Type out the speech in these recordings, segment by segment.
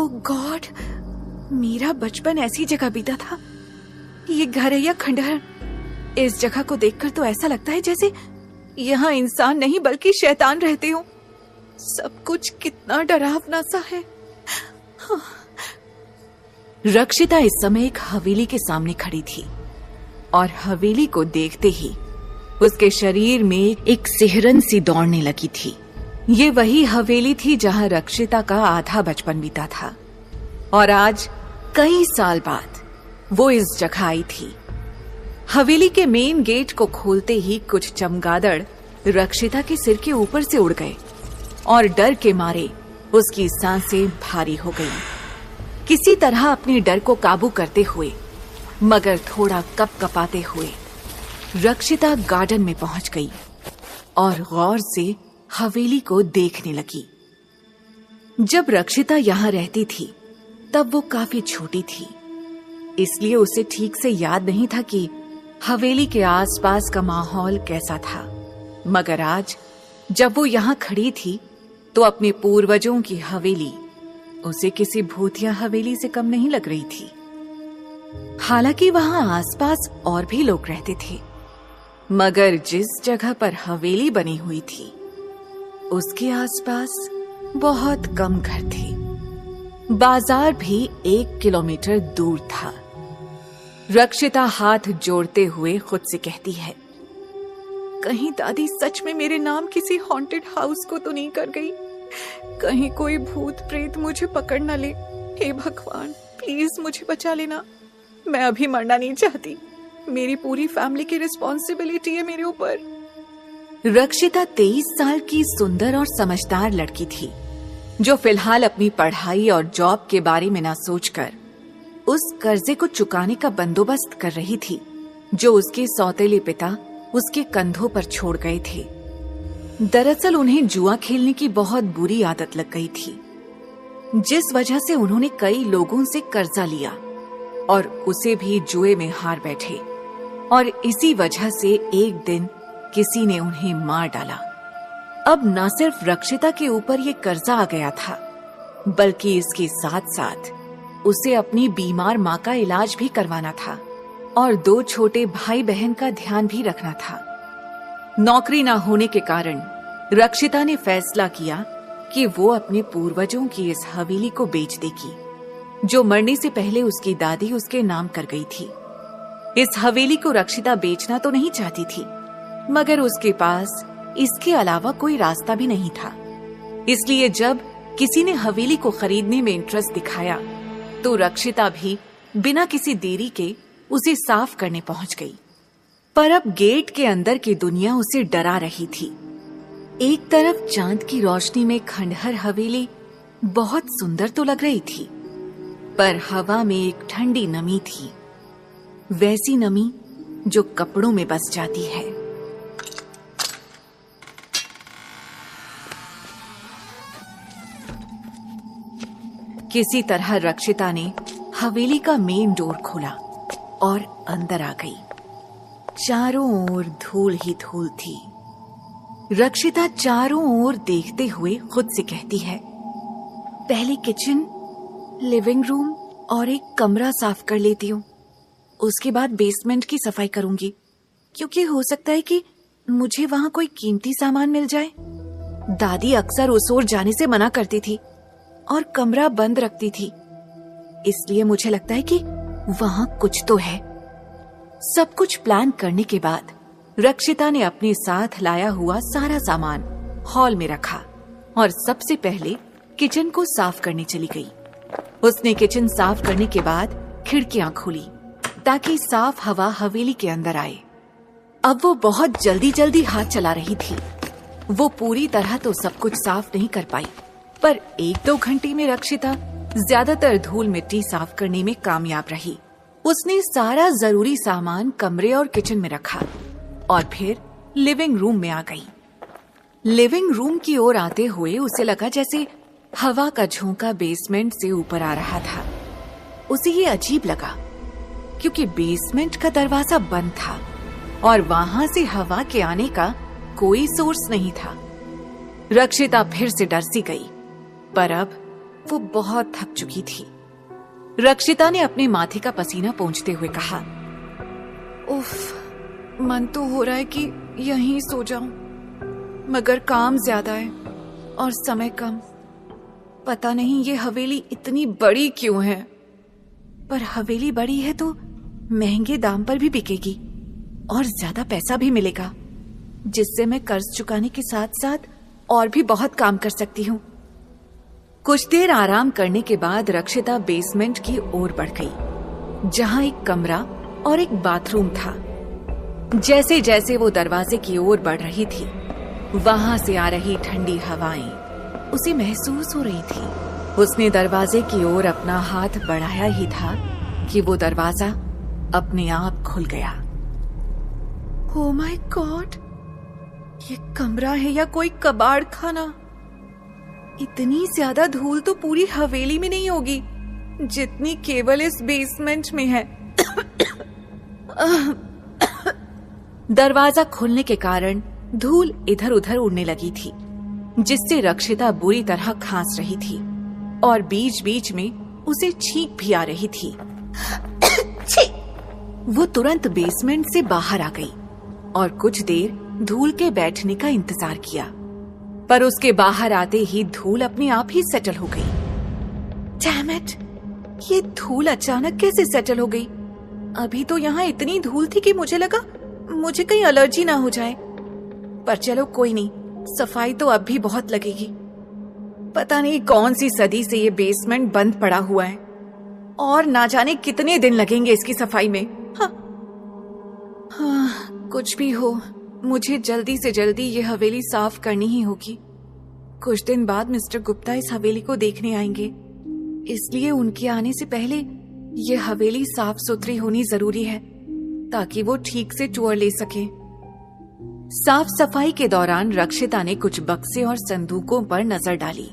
ओह God, मेरा बचपन ऐसी जगह बीता था। ये घर है या खंडहर? इस जगह को देखकर तो ऐसा लगता है जैसे यहाँ इंसान नहीं बल्कि शैतान रहते हो। सब कुछ कितना डरावना सा है। रक्षिता इस समय एक हवेली के सामने खड़ी थी और हवेली को देखते ही उसके शरीर में एक सिहरन सी दौड़ने लगी थी। ये वही हवेली थी जहां रक्षिता का आधा बचपन बीता था और आज कई साल बाद वो इस जगह आई थी। हवेली के मेन गेट को खोलते ही कुछ चमगादड़ रक्षिता के सिर के ऊपर से उड़ गए और डर के मारे उसकी सांसें भारी हो गईं। किसी तरह अपने डर को काबू करते हुए मगर थोड़ा कपकपाते हुए रक्षिता गार्डन में पहुंच गई और गौर से हवेली को देखने लगी। जब रक्षिता यहाँ रहती थी तब वो काफी छोटी थी, इसलिए उसे ठीक से याद नहीं था कि हवेली के आसपास का माहौल कैसा था। मगर आज जब वो यहाँ खड़ी थी तो अपने पूर्वजों की हवेली उसे किसी भूतिया हवेली से कम नहीं लग रही थी। हालांकि वहां आसपास और भी लोग रहते थे, मगर जिस जगह पर हवेली बनी हुई थी उसके आसपास बहुत कम घर थे। बाजार भी 1 किलोमीटर दूर था। रक्षिता हाथ जोड़ते हुए खुद से कहती है, कहीं दादी सच में मेरे नाम किसी हॉन्टेड हाउस को तो नहीं कर गई? कहीं कोई भूत प्रेत मुझे पकड़ न ले। हे भगवान, प्लीज मुझे बचा लेना। मैं अभी मरना नहीं चाहती। मेरी पूरी फैमिली की रिस्पॉन्सिबिलिटी है मेरे ऊपर। रक्षिता 23 साल की सुंदर और समझदार लड़की थी जो फिलहाल अपनी पढ़ाई और जॉब के बारे में ना सोचकर उस कर्जे को चुकाने का बंदोबस्त कर रही थी जो उसके सौतेले पिता उसके कंधों पर छोड़ गए थे। दरअसल उन्हें जुआ खेलने की बहुत बुरी आदत लग गई थी, जिस वजह से उन्होंने कई लोगों से कर्जा लिया और उसे भी जुए में हार बैठे और इसी वजह से एक दिन किसी ने उन्हें मार डाला। अब न सिर्फ रक्षिता के ऊपर ये कर्जा आ गया था, बल्कि इसके साथ साथ उसे अपनी बीमार माँ का इलाज भी करवाना था और 2 छोटे भाई बहन का ध्यान भी रखना था। नौकरी न होने के कारण रक्षिता ने फैसला किया कि वो अपने पूर्वजों की इस हवेली को बेच देगी, जो मरने से पहले उसकी दादी उसके नाम कर गई थी। इस हवेली को रक्षिता बेचना तो नहीं चाहती थी, मगर उसके पास इसके अलावा कोई रास्ता भी नहीं था। इसलिए जब किसी ने हवेली को खरीदने में इंटरेस्ट दिखाया तो रक्षिता भी बिना किसी देरी के उसे साफ करने पहुंच गई। पर अब गेट के अंदर की दुनिया उसे डरा रही थी। एक तरफ चांद की रोशनी में खंडहर हवेली बहुत सुंदर तो लग रही थी, पर हवा में एक ठंडी नमी थी, वैसी नमी जो कपड़ों में बस जाती है। किसी तरह रक्षिता ने हवेली का मेन डोर खोला और अंदर आ गई। चारों ओर धूल ही धूल थी। रक्षिता चारों ओर देखते हुए खुद से कहती है, पहले किचन, लिविंग रूम और एक कमरा साफ कर लेती हूँ, उसके बाद बेसमेंट की सफाई करूंगी, क्योंकि हो सकता है कि मुझे वहां कोई कीमती सामान मिल जाए। दादी अक्सर उस ओर जाने से मना करती थी और कमरा बंद रखती थी, इसलिए मुझे लगता है कि वहां कुछ तो है। सब कुछ प्लान करने के बाद रक्षिता ने अपने साथ लाया हुआ सारा सामान हॉल में रखा और सबसे पहले किचन को साफ करने चली गई। उसने किचन साफ करने के बाद खिड़कियां खोली ताकि साफ हवा हवेली के अंदर आए। अब वो बहुत जल्दी जल्दी हाथ चला रही थी। वो पूरी तरह तो सब कुछ साफ नहीं कर पाई, पर 1-2 घंटे में रक्षिता ज्यादातर धूल मिट्टी साफ करने में कामयाब रही। उसने सारा जरूरी सामान कमरे और किचन में रखा और फिर लिविंग रूम में आ गई। लिविंग रूम की ओर आते हुए उसे लगा जैसे हवा का झोंका बेसमेंट से ऊपर आ रहा था। उसे ये अजीब लगा क्योंकि बेसमेंट का दरवाजा बंद था और वहां से हवा के आने का कोई सोर्स नहीं था। रक्षिता फिर से डर सी गई, पर अब वो बहुत थक चुकी थी। रक्षिता ने अपने माथे का पसीना पोंछते हुए कहा, उफ, मन तो हो रहा है कि यहीं सो जाऊं, मगर काम ज्यादा है और समय कम। पता नहीं ये हवेली इतनी बड़ी क्यों है। पर हवेली बड़ी है तो महंगे दाम पर भी बिकेगी और ज्यादा पैसा भी मिलेगा, जिससे मैं कर्ज चुकाने के साथ साथ और भी बहुत काम कर सकती हूँ। कुछ देर आराम करने के बाद रक्षिता बेसमेंट की ओर बढ़ गई, जहाँ एक कमरा और एक बाथरूम था। जैसे जैसे वो दरवाजे की ओर बढ़ रही थी, वहां से आ रही ठंडी हवाएं उसे महसूस हो रही थी। उसने दरवाजे की ओर अपना हाथ बढ़ाया ही था कि वो दरवाजा अपने आप खुल गया। ओह माय गॉड, ये कमरा है या कोई कबाड़ खाना? इतनी ज्यादा धूल तो पूरी हवेली में नहीं होगी जितनी केवल इस बेसमेंट में है। दरवाजा खुलने के कारण धूल इधर उधर उड़ने लगी थी, जिससे रक्षिता बुरी तरह खांस रही थी और बीच बीच में उसे छींक भी आ रही थी। वो तुरंत बेसमेंट से बाहर आ गई और कुछ देर धूल के बैठने का इंतजार किया, पर उसके बाहर आते ही धूल अपने आप ही सेटल हो गई। डैम इट, ये धूल अचानक कैसे सेटल हो गई? अभी तो यहाँ इतनी धूल थी कि मुझे लगा मुझे कहीं एलर्जी ना हो जाए। पर चलो कोई नहीं, सफाई तो अब भी बहुत लगेगी। पता नहीं कौन सी सदी से ये बेसमेंट बंद पड़ा हुआ है और ना जाने कितने दिन लगेंगे इसकी सफाई में। हाँ, कुछ भी हो, मुझे जल्दी से जल्दी ये हवेली साफ करनी ही होगी। कुछ दिन बाद मिस्टर गुप्ता इस हवेली को देखने आएंगे, इसलिए उनके आने से पहले ये हवेली साफ सुथरी होनी जरूरी है ताकि वो ठीक से टूर ले सके। साफ सफाई के दौरान रक्षिता ने कुछ बक्से और संदूकों पर नजर डाली।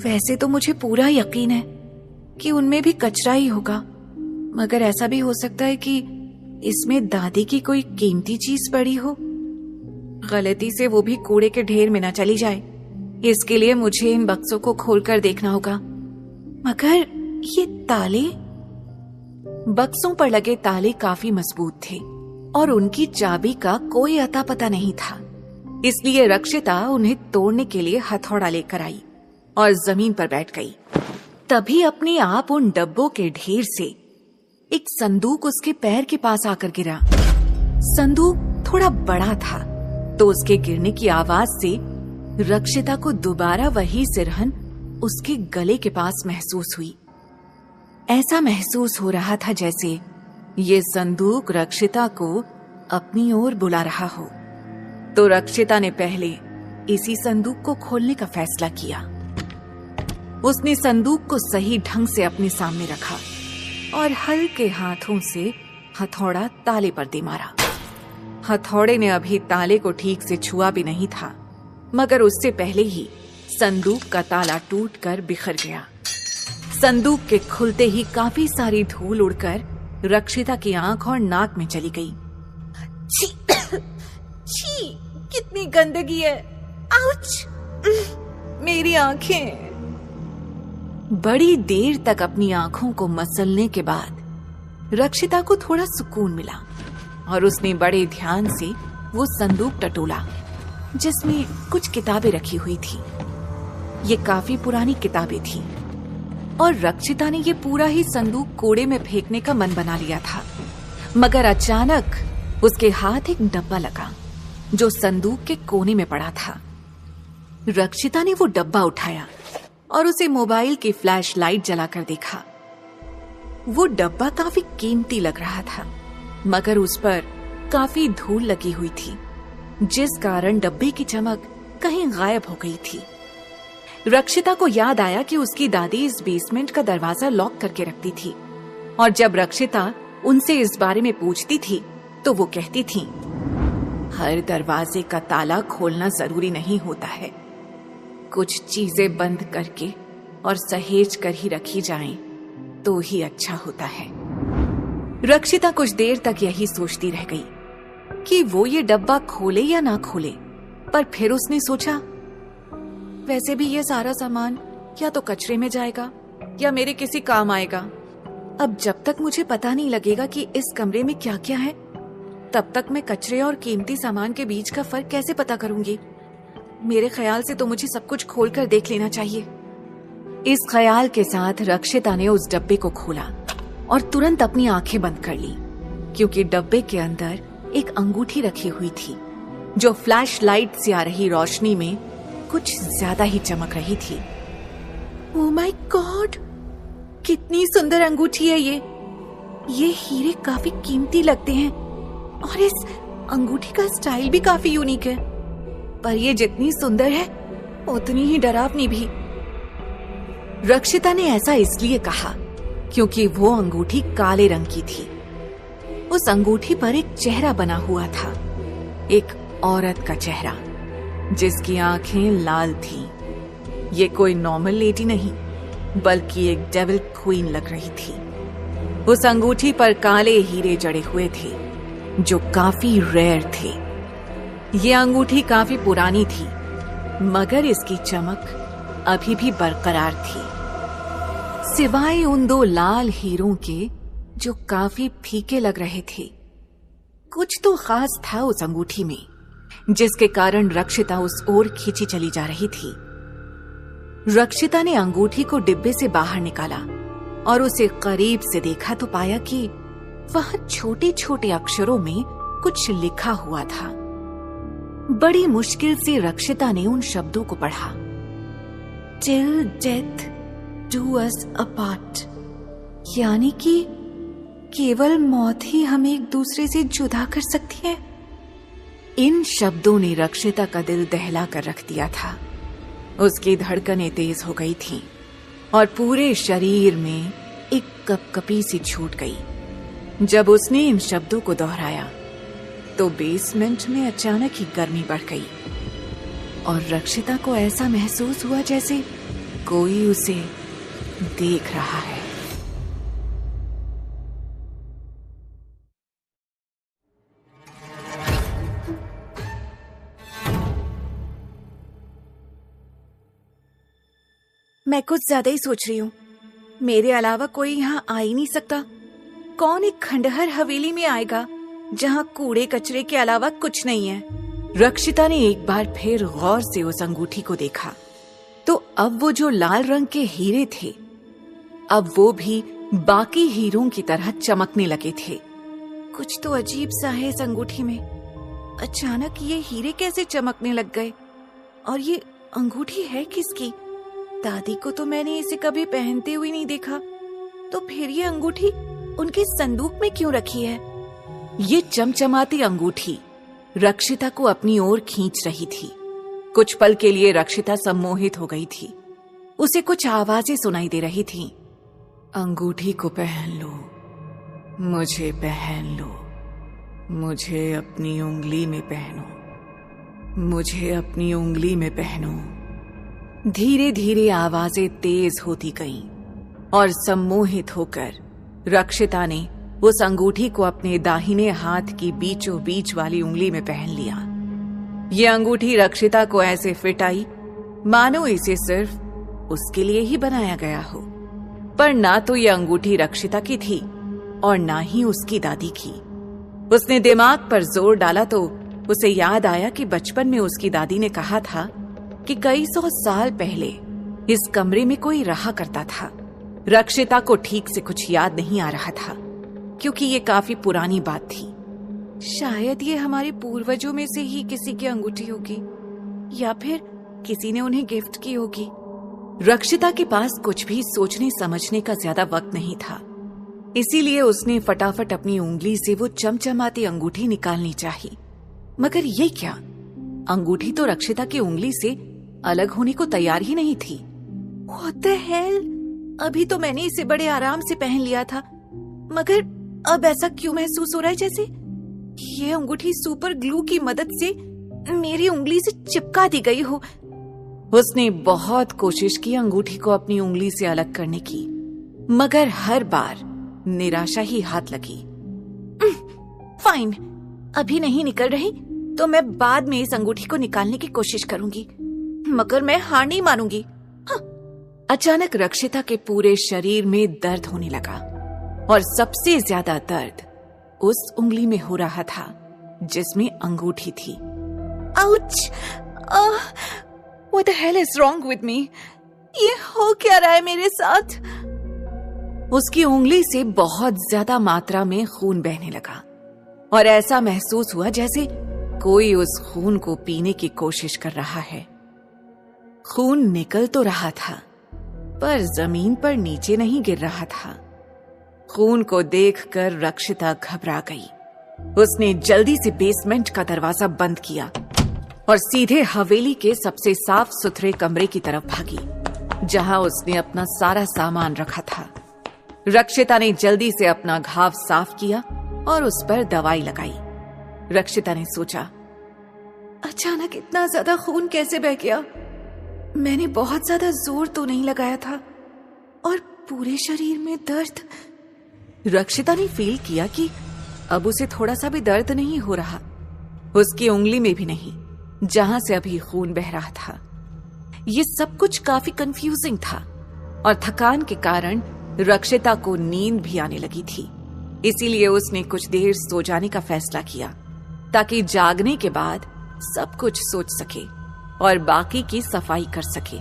वैसे तो मुझे पूरा यकीन है कि उनमें भी कचरा ही होगा, मगर ऐसा भी हो सकता है कि इसमें दादी की कोई कीमती चीज पड़ी हो। गलती से वो भी कूड़े के ढेर में न चली जाए, इसके लिए मुझे इन बक्सों को खोलकर देखना होगा। मगर ये ताले? बक्सों पर लगे ताले काफी मजबूत थे और उनकी चाबी का कोई अता पता नहीं था, इसलिए रक्षिता उन्हें तोड़ने के लिए हथौड़ा लेकर आई और जमीन पर बैठ गई। तभी अपने आप उन डब्बों के ढेर से एक संदूक उसके पैर के पास आकर गिरा। संदूक थोड़ा बड़ा था, तो उसके गिरने की आवाज से रक्षिता को दोबारा वही सिरहन उसके गले के पास महसूस हुई। ऐसा महसूस हो रहा था जैसे ये संदूक रक्षिता को अपनी ओर बुला रहा हो। तो रक्षिता ने पहले इसी संदूक को खोलने का फैसला किया। उसने संदूक को सही ढंग से अपने सामने रखा और हल्के हाथों से हथौड़ा ताले पर दे मारा। हथौड़े ने अभी ताले को ठीक से छुआ भी नहीं था, मगर उससे पहले ही संदूक का ताला टूटकर बिखर गया। संदूक के खुलते ही काफी सारी धूल उड़कर रक्षिता की आंख और नाक में चली गई। छी, छी, कितनी गंदगी है। आउच! मेरी आंखें। बड़ी देर तक अपनी आंखों को मसलने के बाद रक्षिता को थोड़ा सुकून मिला और उसने बड़े ध्यान से वो संदूक टटोला, जिसमें कुछ किताबें रखी हुई थी। ये काफी पुरानी किताबें थी और रक्षिता ने ये पूरा ही संदूक कूड़े में फेंकने का मन बना लिया था, मगर अचानक उसके हाथ एक डब्बा लगा जो संदूक के कोने में पड़ा था। रक्षिता ने वो डब्बा उठाया और उसे मोबाइल की फ्लैश लाइट जलाकर देखा। वो डब्बा काफी कीमती लग रहा था, मगर उस पर काफी धूल लगी हुई थी, जिस कारण डब्बे की चमक कहीं गायब हो गई थी। रक्षिता को याद आया कि उसकी दादी इस बेसमेंट का दरवाजा लॉक करके रखती थी और जब रक्षिता उनसे इस बारे में पूछती थी तो वो कहती थी, हर दरवाजे का ताला खोलना जरूरी नहीं होता है, कुछ चीजें बंद करके और सहेज कर ही रखी जाएं तो ही अच्छा होता है। रक्षिता कुछ देर तक यही सोचती रह गई कि वो ये डब्बा खोले या ना खोले, पर फिर उसने सोचा, वैसे भी ये सारा सामान या तो कचरे में जाएगा या मेरे किसी काम आएगा। अब जब तक मुझे पता नहीं लगेगा कि इस कमरे में क्या क्या है, तब तक मैं कचरे और कीमती सामान के बीच का फर्क कैसे पता करूंगी? मेरे ख्याल से तो मुझे सब कुछ खोल कर देख लेना चाहिए। इस ख्याल के साथ रक्षिता ने उस डब्बे को खोला और तुरंत अपनी आंखें बंद कर ली, क्योंकि डब्बे के अंदर एक अंगूठी रखी हुई थी जो फ्लैश लाइट से आ रही रोशनी में कुछ ज्यादा ही चमक रही थी। ओह माय गॉड, कितनी सुंदर अंगूठी है ये हीरे काफी कीमती लगते हैं और इस अंगूठी का स्टाइल भी काफी यूनिक है, पर ये जितनी सुंदर है उतनी ही डरावनी भी। रक्षिता ने ऐसा इसलिए कहा क्योंकि वो अंगूठी काले रंग की थी। उस अंगूठी पर एक चेहरा बना हुआ था, एक औरत का चेहरा जिसकी आंखें लाल थीं। ये कोई नॉर्मल लेडी नहीं बल्कि एक डेविल क्वीन लग रही थी। उस अंगूठी पर काले हीरे जड़े हुए थे जो काफी रेयर थे। ये अंगूठी काफी पुरानी थी मगर इसकी चमक अभी भी बरकरार थी, सिवाय उन 2 लाल हीरों के जो काफी फीके लग रहे थे। कुछ तो खास था उस अंगूठी में जिसके कारण रक्षिता उस ओर खींची चली जा रही थी। रक्षिता ने अंगूठी को डिब्बे से बाहर निकाला और उसे करीब से देखा तो पाया कि वहां छोटे छोटे अक्षरों में कुछ लिखा हुआ था। बड़ी मुश्किल से रक्षिता ने उन शब्दों को पढ़ा। Till death do us apart, यानी कि केवल मौत ही हमें एक दूसरे से जुदा कर सकती है। इन शब्दों ने रक्षिता का दिल दहला कर रख दिया था। उसकी धड़कनें तेज हो गई थीं और पूरे शरीर में एक कपकपी सी छूट गई। जब उसने इन शब्दों को दोहराया तो बेसमेंट में अचानक ही गर्मी बढ़ गई और रक्षिता को ऐसा महसूस हुआ जैसे कोई उसे देख रहा है। मैं कुछ ज्यादा ही सोच रही हूँ। मेरे अलावा कोई यहाँ आ ही नहीं सकता। कौन एक खंडहर हवेली में आएगा जहाँ कूड़े कचरे के अलावा कुछ नहीं है। रक्षिता ने एक बार फिर गौर से उस अंगूठी को देखा तो अब वो जो लाल रंग के हीरे थे अब वो भी बाकी हीरों की तरह चमकने लगे थे। कुछ तो अजीब सा है इस अंगूठी में। अचानक ये हीरे कैसे चमकने लग गए? और ये अंगूठी है किसकी? दादी को तो मैंने इसे कभी पहनते हुए नहीं देखा, तो फिर ये अंगूठी उनके संदूक में क्यों रखी है? ये चमचमाती अंगूठी रक्षिता को अपनी ओर खींच रही थी। कुछ पल के लिए रक्षिता सम्मोहित हो गई थी। उसे कुछ आवाजें सुनाई दे रही थीं। अंगूठी को पहन लो, मुझे पहन लो, मुझे अपनी उंगली में पहनो, मुझे अपनी उंगली में पहनो। धीरे धीरे आवाजें तेज होती गईं और सम्मोहित होकर रक्षिता ने उस अंगूठी को अपने दाहिने हाथ की बीचों बीच वाली उंगली में पहन लिया। ये अंगूठी रक्षिता को ऐसे फिट आई मानो इसे सिर्फ उसके लिए ही बनाया गया हो। पर ना तो ये अंगूठी रक्षिता की थी और ना ही उसकी दादी की। उसने दिमाग पर जोर डाला तो उसे याद आया कि बचपन में उसकी दादी ने कहा था कि कई 100 साल पहले इस कमरे में कोई रहा करता था। रक्षिता को ठीक से कुछ याद नहीं आ रहा था क्योंकि ये काफी पुरानी बात थी। शायद ये हमारे पूर्वजों में से ही किसी की अंगूठी होगी या फिर किसी ने उन्हें गिफ्ट की होगी। रक्षिता के पास कुछ भी सोचने समझने का ज्यादा वक्त नहीं था, इसीलिए उसने फटाफट अपनी उंगली से वो चमचमाती अंगूठी निकालनी चाहिए। मगर ये क्या? अंगूठी तो रक्षिता की उंगली से अलग होने को तैयार ही नहीं थी। What the hell? अभी तो मैंने इसे बड़े आराम से पहन लिया था, मगर अब ऐसा क्यों महसूस हो रहा है जैसे ये अंगूठी सुपर ग्लू की मदद से मेरी उंगली से चिपका दी गई हो। उसने बहुत कोशिश की अंगूठी को अपनी उंगली से अलग करने की, मगर हर बार निराशा ही हाथ लगी। फाइन, अभी नहीं निकल रही तो मैं बाद में इस अंगूठी को निकालने की कोशिश करूंगी, मगर मैं हार नहीं मानूंगी। अचानक रक्षिता के पूरे शरीर में दर्द होने लगा और सबसे ज्यादा दर्द उस उंगली में हो रहा था जिसमें अंगूठी थी। Ouch! What the hell is wrong with me? ये हो क्या रहा है मेरे साथ? उसकी उंगली से बहुत ज्यादा मात्रा में खून बहने लगा और ऐसा महसूस हुआ जैसे कोई उस खून को पीने की कोशिश कर रहा है। खून निकल तो रहा था पर जमीन पर नीचे नहीं गिर रहा था। खून को देखकर रक्षिता घबरा गई। उसने जल्दी से बेसमेंट का दरवाजा बंद किया और सीधे हवेली के सबसे साफ सुथरे कमरे की तरफ भागी जहां उसने अपना सारा सामान रखा था। रक्षिता ने जल्दी से अपना घाव साफ किया और उस पर दवाई लगाई। रक्षिता ने सोचा, अचानक इतना ज्यादा खून कैसे बह गया? मैंने बहुत ज्यादा जोर तो नहीं लगाया था और पूरे शरीर में दर्द। रक्षिता ने फील किया कि अब उसे थोड़ा सा भी दर्द नहीं हो रहा, उसकी उंगली में भी नहीं जहां से अभी खून बह रहा था। ये सब कुछ काफी कंफ्यूजिंग था और थकान के कारण रक्षिता को नींद भी आने लगी थी। इसीलिए उसने कुछ देर सो जाने का फैसला किया ताकि जागने के बाद सब कुछ सोच सके और बाकी की सफाई कर सके।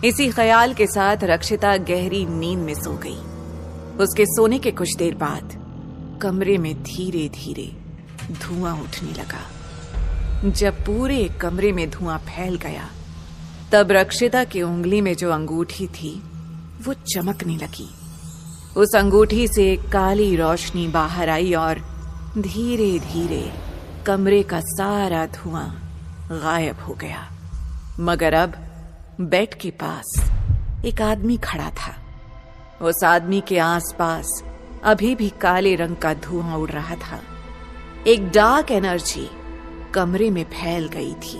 इसी ख्याल के साथ रक्षिता गहरी नींद में सो गई। उसके सोने के कुछ देर बाद कमरे में धीरे धीरे धुआं उठने लगा। जब पूरे कमरे में धुआं फैल गया तब रक्षिता की उंगली में जो अंगूठी थी वो चमकने लगी। उस अंगूठी से काली रोशनी बाहर आई और धीरे धीरे कमरे का सारा धुआं गायब हो गया। मगर अब बेड के पास एक आदमी खड़ा था। उस आदमी के आसपास अभी भी काले रंग का धुआं उड़ रहा था। एक डार्क एनर्जी कमरे में फैल गई थी।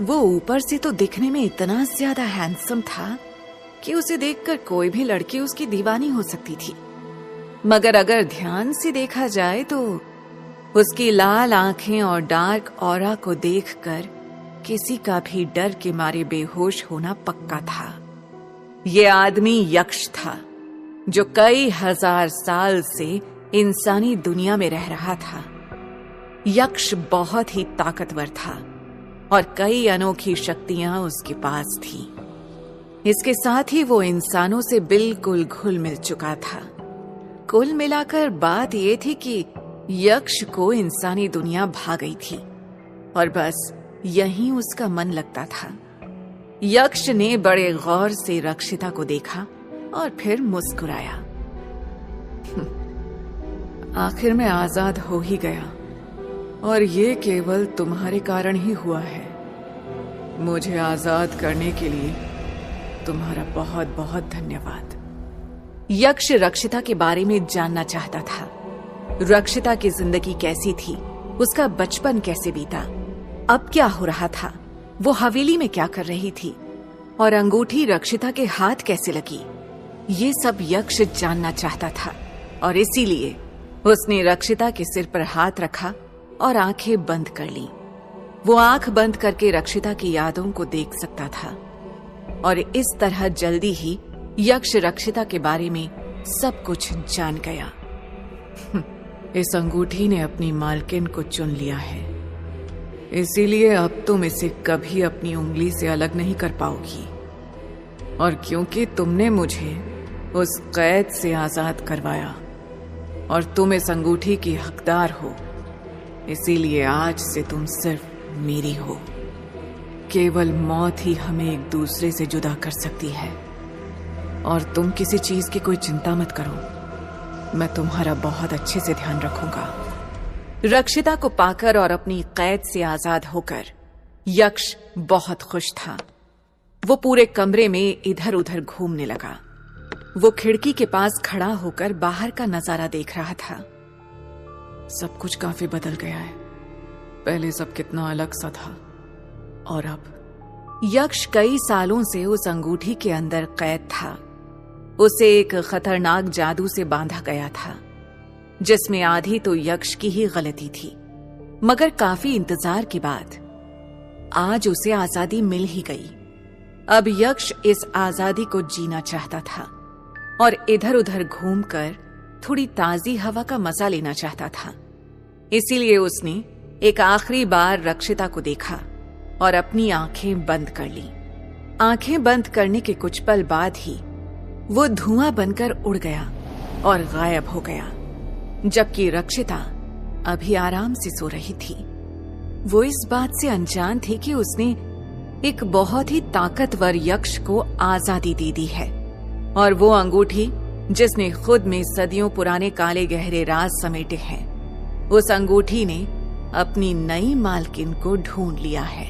वो ऊपर से तो दिखने में इतना ज्यादा हैंडसम था कि उसे देखकर कोई भी लड़की उसकी दीवानी हो सकती थी। मगर अगर ध्यान से देखा जाए तो उसकी लाल आंखें और डार्क ऑरा को देखकर किसी का भी डर के मारे बेहोश होना पक्का था। ये आदमी यक्ष था जो कई हजार साल से इंसानी दुनिया में रह रहा था। यक्ष बहुत ही ताकतवर था और कई अनोखी शक्तियां उसके पास थी। इसके साथ ही वो इंसानों से बिल्कुल घुल मिल चुका था। कुल मिलाकर बात ये थी कि यक्ष को इंसानी दुनिया भा गई थी और बस यहीं उसका मन लगता था। यक्ष ने बड़े गौर से रक्षिता को देखा और फिर मुस्कुराया। आखिर मैं आजाद हो ही गया और ये केवल तुम्हारे कारण ही हुआ है। मुझे आजाद करने के लिए तुम्हारा बहुत बहुत धन्यवाद। यक्ष रक्षिता के बारे में जानना चाहता था। रक्षिता की जिंदगी कैसी थी, उसका बचपन कैसे बीता, अब क्या हो रहा था, वो हवेली में क्या कर रही थी और अंगूठी रक्षिता के हाथ कैसे लगी, ये सब यक्ष जानना चाहता था। और इसीलिए उसने रक्षिता के सिर पर हाथ रखा और आंखें बंद कर ली। वो आंख बंद करके रक्षिता की यादों को देख सकता था और इस तरह जल्दी ही यक्ष रक्षिता के बारे में सब कुछ जान गया। इस अंगूठी ने अपनी मालकिन को चुन लिया है, इसीलिए अब तुम इसे कभी अपनी उंगली से अलग नहीं कर पाओगी। और क्योंकि तुमने मुझे उस कैद से आजाद करवाया और तुम इस अंगूठी की हकदार हो, इसीलिए आज से तुम सिर्फ मेरी हो। केवल मौत ही हमें एक दूसरे से जुदा कर सकती है। और तुम किसी चीज की कोई चिंता मत करो, मैं तुम्हारा बहुत अच्छे से ध्यान रखूंगा। रक्षिता को पाकर और अपनी कैद से आजाद होकर यक्ष बहुत खुश था। वो पूरे कमरे में इधर उधर घूमने लगा। वो खिड़की के पास खड़ा होकर बाहर का नजारा देख रहा था। सब कुछ काफी बदल गया है। पहले सब कितना अलग सा था और अब। यक्ष कई सालों से उस अंगूठी के अंदर कैद था। उसे एक खतरनाक जादू से बांधा गया था जिसमें आधी तो यक्ष की ही गलती थी। मगर काफी इंतजार के बाद आज उसे आजादी मिल ही गई। अब यक्ष इस आजादी को जीना चाहता था और इधर उधर घूमकर थोड़ी ताजी हवा का मजा लेना चाहता था। इसीलिए उसने एक आखिरी बार रक्षिता को देखा और अपनी आंखें बंद कर ली। आंखें बंद करने के कुछ पल बाद ही वो धुआं बनकर उड़ गया और गायब हो गया, जबकि रक्षिता अभी आराम से सो रही थी। वो इस बात से अनजान थी कि उसने एक बहुत ही ताकतवर यक्ष को आजादी दे दी है, और वो अंगूठी जिसने खुद में सदियों पुराने काले गहरे राज समेटे हैं, उस अंगूठी ने अपनी नई मालकिन को ढूंढ लिया है।